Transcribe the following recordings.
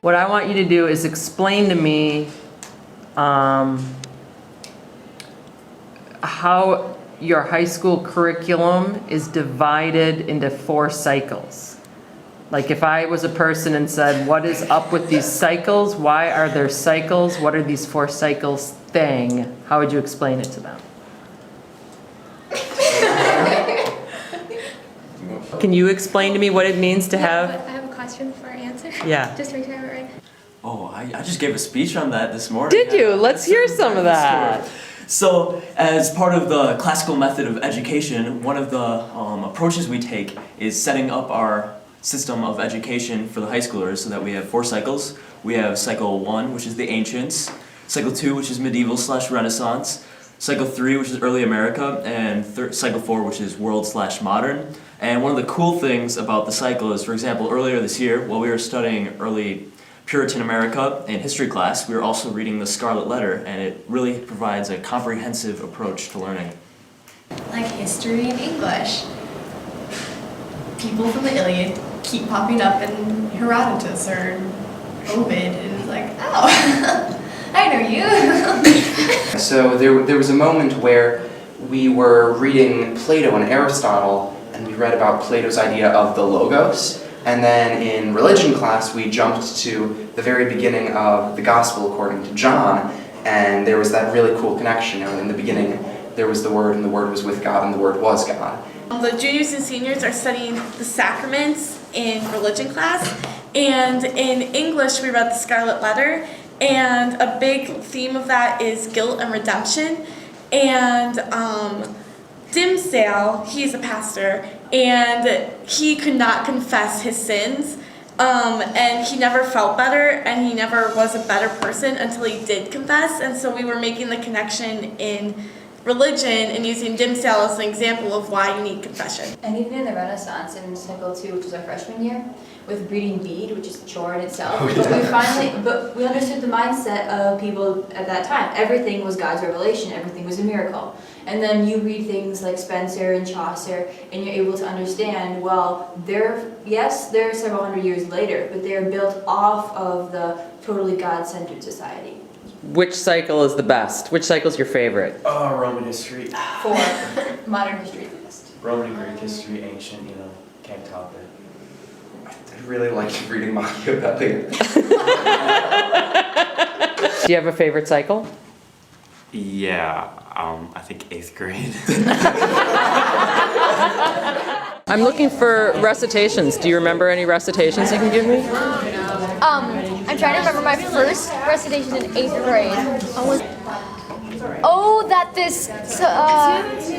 What I want you to do is explain to me how your high school curriculum is divided into 4 cycles. Like if I was a person and said, what is up with these cycles? Why are there cycles? What are these 4 cycles thing? How would you explain it to them? Can you explain to me what it means to have? I have a question for an answer. Yeah. Just make sure I have it right. Oh, I just gave a speech on that this morning. Did you? Let's hear some of that. So, as part of the classical method of education, one of the approaches we take is setting up our system of education for the high schoolers so that we have 4 cycles. We have cycle 1, which is the ancients, cycle 2, which is medieval/Renaissance, cycle 3, which is early America, and cycle 4, which is world/modern. And one of the cool things about the cycle is, for example, earlier this year, while we were studying early Puritan America in history class, we were also reading the Scarlet Letter, and it really provides a comprehensive approach to learning. Like history and English. People from the Iliad keep popping up in Herodotus or Ovid, and it's like, oh, I know you. So there was a moment where we were reading Plato and Aristotle, and we read about Plato's idea of the logos. And then in religion class, we jumped to the very beginning of the Gospel according to John, and there was that really cool connection. In the beginning, there was the Word, and the Word was with God, and the Word was God. The juniors and seniors are studying the sacraments in religion class, and in English we read the Scarlet Letter, and a big theme of that is guilt and redemption. And Dimsdale, he's a pastor, and he could not confess his sins, and he never felt better, and he never was a better person until he did confess. And so we were making the connection in religion and using Dimsdale as an example of why you need confession. And even in the Renaissance, in cycle 2, which was our freshman year, with reading Bede, which is a chore in itself, but we understood the mindset of people at that time. Everything was God's revelation, everything was a miracle. And then you read things like Spencer and Chaucer, and you're able to understand, well, they're several hundred years later, but they're built off of the totally God-centered society. Which cycle is the best? Which cycle is your favorite? Oh, Roman history. 4, modern history the best. Roman and Greek history, ancient, can't top it. I really liked reading Machiavelli. Do you have a favorite cycle? Yeah, I think 8th grade. I'm looking for recitations. Do you remember any recitations you can give me? I'm trying to remember my first recitation in 8th grade. Oh, that this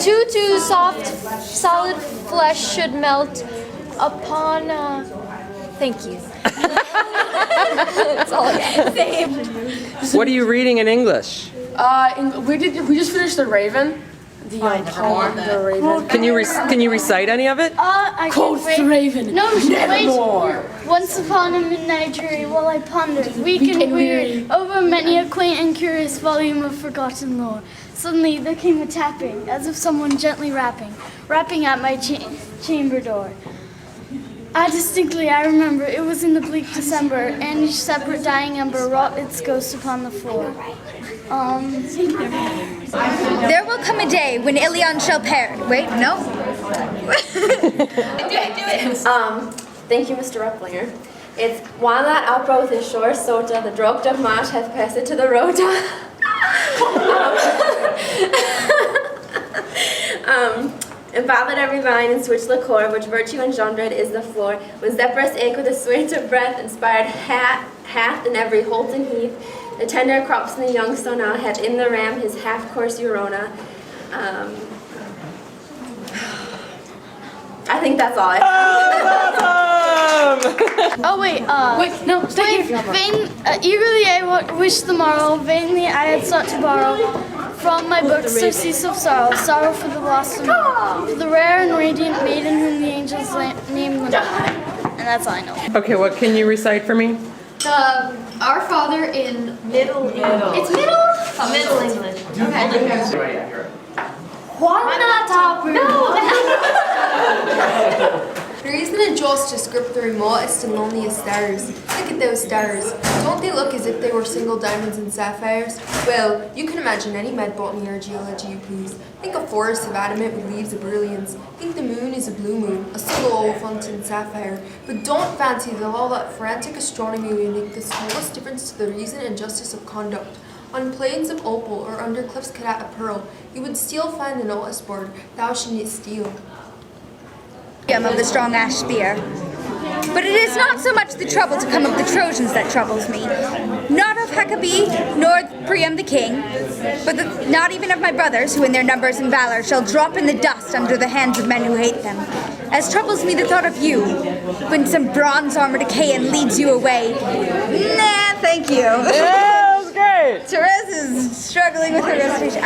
too soft, solid flesh should melt upon. Thank you. That's all I got. Same. What are you reading in English? We just finished The Raven. The Raven. Can you recite any of it? I quote The Raven. No, Nevermore. Once upon a midnight dreary, while I pondered, weak and weary, over many a quaint and curious volume of forgotten lore, suddenly there came a tapping, as of someone gently rapping at my chamber door. I remember, it was in the bleak December, and each separate dying ember wrought its ghost upon the floor. There will come a day when Iliad shall perish. Wait, no. Do it. Thank you, Mr. Replinger. It's while that outbrow with his shore sota, the dropped of March hath passed to the rota. And bothered every vine and switched liqueur, which virtue engendered is the floor. When Zephyrus eke with a sweet of breath inspired hath in every holt and heath, the tender crops in the young sona hath in the ram his half-course Eurona. I think that's all I have. Oh wait, no, stay here. Eagerly I wished the morrow, vainly I had sought to borrow from my book surcease of sorrow, sorrow for the loss of more, for the rare and radiant maiden whom the angels named Lenore. And that's all I know. Okay, what can you recite for me? Our Father in Middle. It's middle? Middle English. Okay. Juana Topper. No! The reason a joy ghosts just grip the remotest and loneliest stars. Look at those stars. Don't they look as if they were single diamonds and sapphires? Well, you can imagine any med botany or geology you please. Think a forest of adamant with leaves of brilliance. Think the moon is a blue moon, a single oliphant and sapphire. But don't fancy that all that frantic astronomy will make the smallest difference to the reason and justice of conduct. On plains of opal or under cliffs cut out of pearl, you would still find the notice board, thou shouldn't steal. Of the strong ash spear. But it is not so much the trouble to come of the Trojans that troubles me, not of Hector nor Priam the king, but not even of my brothers, who in their numbers and valor shall drop in the dust under the hands of men who hate them. As troubles me the thought of you, when some bronze-armored Achaean leads you away. Nah, thank you. Yeah, that was great. Therese is struggling with her recitation.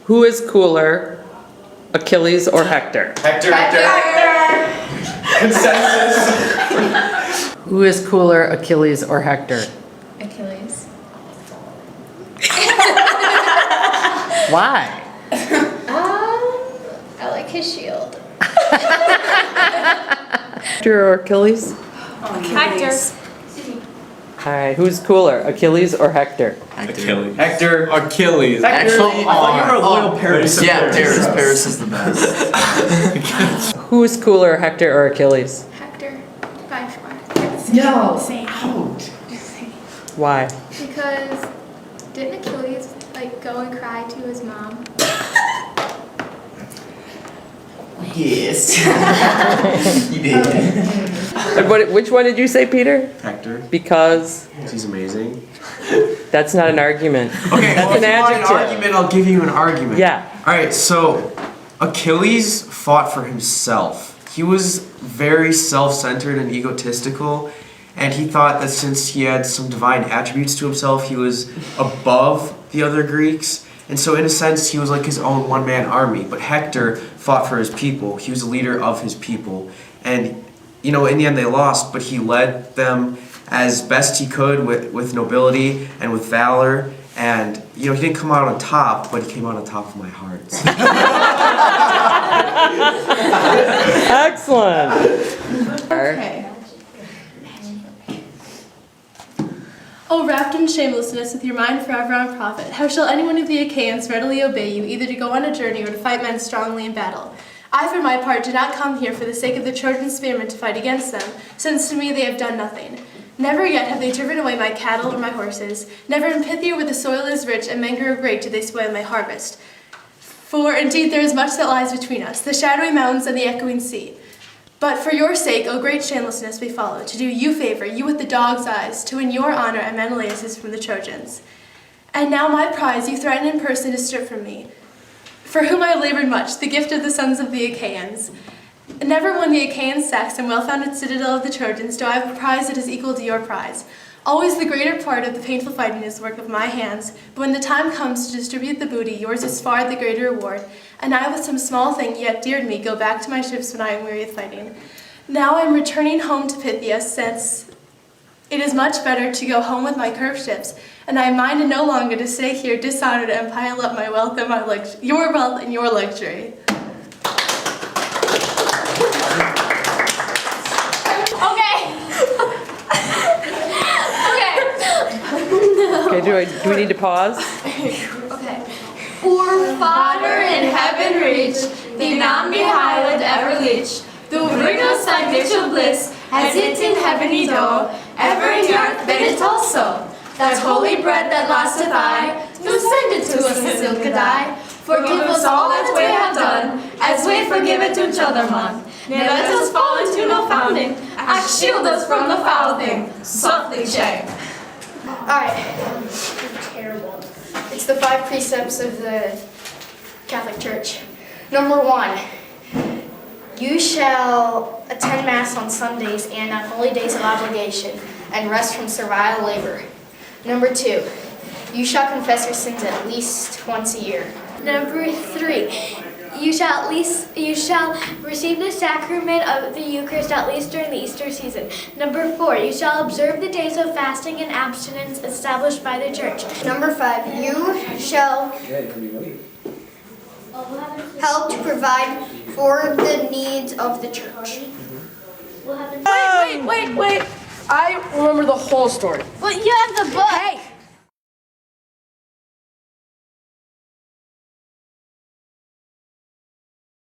Who is cooler, Achilles or Hector? Hector. Consensus. Who is cooler, Achilles or Hector? Achilles. Why? I like his shield. Hector or Achilles? Hector. All right, who's cooler, Achilles or Hector? Achilles. Hector. Achilles. Actually, I thought you were a loyal Paris. Yeah, Paris. Paris is the best. Who is cooler, Hector or Achilles? Hector, by far. No. Why? Because didn't Achilles go and cry to his mom? Yes. You did. And which one did you say, Peter? Hector. Because He's amazing. that's not an argument. Okay, That's well, an if you want an adjective. argument, I'll give you an argument. Yeah. Alright, so Achilles fought for himself. He was very self-centered and egotistical, and he thought that since he had some divine attributes to himself, he was above the other Greeks. And so in a sense, he was like his own one-man army. But Hector fought for his people. He was a leader of his people. And, in the end they lost, but he led them as best he could with nobility and with valor. And, he didn't come out on top, but he came out on top of my heart. Excellent. Okay. O wrapped in shamelessness, with your mind forever on profit, how shall anyone of the Achaeans readily obey you, either to go on a journey or to fight men strongly in battle? I, for my part, did not come here for the sake of the Trojan spearmen to fight against them, since to me they have done nothing. Never yet have they driven away my cattle or my horses. Never in Phthia, where the soil is rich and men grow great, do they spoil my harvest. For indeed there is much that lies between us, the shadowy mountains and the echoing sea. But for your sake, O great shamelessness, we follow, to do you favor, you with the dog's eyes, to win your honor and Menelaus' from the Trojans. And now my prize you threaten in person to strip from me, for whom I have labored much, the gift of the sons of the Achaeans. Never won the Achaean sex and well-founded citadel of the Trojans do I have a prize that is equal to your prize. Always the greater part of the painful fighting is the work of my hands, but when the time comes to distribute the booty, yours is far the greater reward, and I with some small thing yet dear to me go back to my ships when I am weary of fighting. Now I am returning home to Phthia, since it is much better to go home with my curved ships, and I am minded no longer to stay here dishonored and pile up my wealth and your wealth and your luxury. Okay, do we need to pause? Okay. Our Father in heaven reach, the name behind ever leech. The bring us thy mutual bliss, as it in heaven ye do, ever in the earth been it also. That holy bread that lasteth aye, do send it to us in silken die. Forgive us all that we have done, as we forgive it to each other, man. Never let us fall into no founding, and shield us from the foul thing. Softly shame. Alright. Terrible. It's the 5 precepts of the Catholic Church. Number 1, you shall attend Mass on Sundays and on holy days of obligation, and rest from servile labor. Number 2, you shall confess your sins at least once a year. Number 3, you shall receive the sacrament of the Eucharist at least during the Easter season. Number 4, you shall observe the days of fasting and abstinence established by the Church. Number 5, you shall help to provide for the needs of the church. Wait. I remember the whole story. But you have the book. Hey,